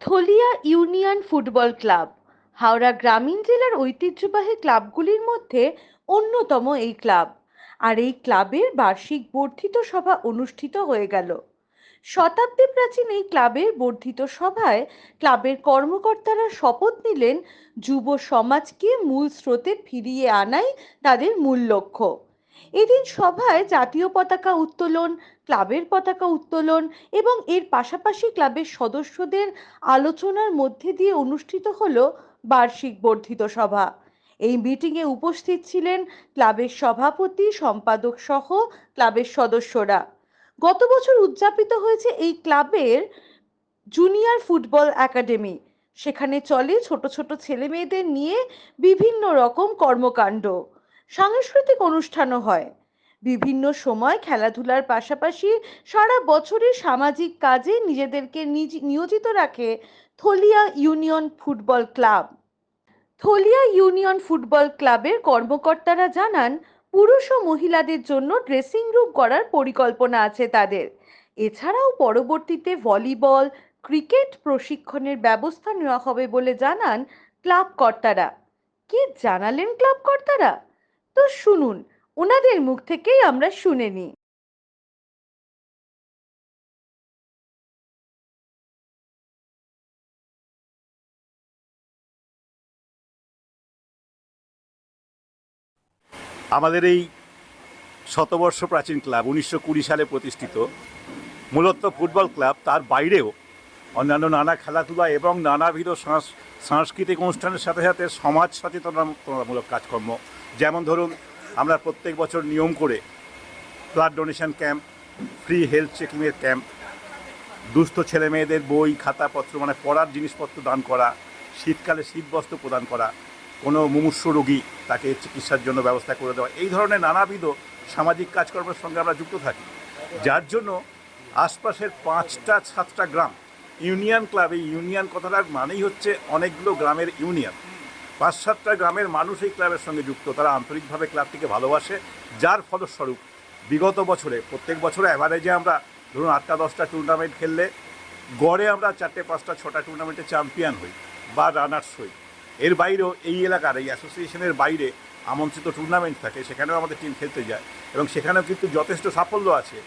থলিয়া union football club Howrah গ্রামীণ জেলার ঐতিহ্যবাহী ক্লাবগুলির মধ্যে অন্যতম এই ক্লাব। আর এই ক্লাবের বার্ষিক বর্ধিত সভা অনুষ্ঠিত হয়ে গেল। শতাব্দী প্রাচীন এই ক্লাবের বর্ধিত সভায় ক্লাবের কর্মকর্তারা শপথ নিলেন যুব সমাজকে মূল স্রোতে ফিরিয়ে আনাই তাদের মূল লক্ষ্য। এদিন সভায় জাতীয় পতাকা উত্তোলন, ক্লাবের পতাকা উত্তোলন এবং এর পাশাপাশি ক্লাবের সদস্যদের আলোচনার মধ্যে দিয়ে অনুষ্ঠিত হলো বার্ষিক বর্ধিত সভা। এই মিটিংয়ে উপস্থিত ছিলেন ক্লাবের সভাপতি, সম্পাদক সহ ক্লাবের সদস্যরা। গত বছর উদযাপিত হয়েছে এই ক্লাবের জুনিয়র ফুটবল একাডেমি। সেখানে চলে ছোট ছোট ছেলে মেয়েদের নিয়ে বিভিন্ন রকম কর্মকাণ্ড, সাংস্কৃতিক অনুষ্ঠানও হয়। বিভিন্ন সময় খেলাধুলার পাশাপাশি সারা বছরের সামাজিক কাজে নিজেদেরকে নিয়োজিত রাখে Tholia union football club. Tholia union football ক্লাবের কর্মকর্তারা জানান, পুরুষ ও মহিলাদের জন্য ড্রেসিং রুম করার পরিকল্পনা আছে তাদের। এছাড়াও পরবর্তীতে ভলিবল, ক্রিকেট প্রশিক্ষণের ব্যবস্থা নেওয়া হবে বলে জানান ক্লাব কর্তারা। কি জানালেন ক্লাব কর্তারা? তো শুনুন, ওনাদের মুখ থেকেই আমরা শুনে নিই। আমাদের এই শতবর্ষ প্রাচীন ক্লাব 1920 সালে প্রতিষ্ঠিত, মূলত ফুটবল ক্লাব। তার বাইরেও অন্যান্য নানা খেলাধুলা এবং নানাবিধ সাংস্কৃতিক অনুষ্ঠানের সাথে সাথে সমাজ সচেতনতামূলক কাজকর্ম, যেমন ধরুন আমরা প্রত্যেক বছর নিয়ম করে blood donation camp, free health চেকিংয়ের ক্যাম্প, দুস্থ ছেলে মেয়েদের বই খাতাপত্র মানে পড়ার জিনিসপত্র দান করা, শীতকালে শীতবস্ত্র প্রদান করা, কোনো মুমূর্ষ রোগী তাকে চিকিৎসার জন্য ব্যবস্থা করে দেওয়া, এই ধরনের নানাবিধ সামাজিক কাজকর্মের সঙ্গে আমরা যুক্ত থাকি। যার জন্য আশপাশের 5-7টা গ্রাম ইউনিয়ন ক্লাব, এই ইউনিয়ন কথাটার মানেই হচ্ছে অনেকগুলো গ্রামের ইউনিয়ন। 5-7টা গ্রামের মানুষ এই ক্লাবের সঙ্গে যুক্ত, তারা আন্তরিকভাবে ক্লাবটিকে ভালোবাসে। যার ফলস্বরূপ বিগত বছরে প্রত্যেক বছরে অ্যাভারেজে আমরা ধরুন 8-10টা টুর্নামেন্ট খেললে গড়ে আমরা 4-5-6টা টুর্নামেন্টে চ্যাম্পিয়ন হই বা রানার্স হই। এর বাইরেও এই এলাকার এই অ্যাসোসিয়েশনের বাইরে আমন্ত্রিত টুর্নামেন্ট থাকে, সেখানেও আমাদের টিম খেলতে যায় এবং সেখানেও কিন্তু যথেষ্ট সাফল্য আছে।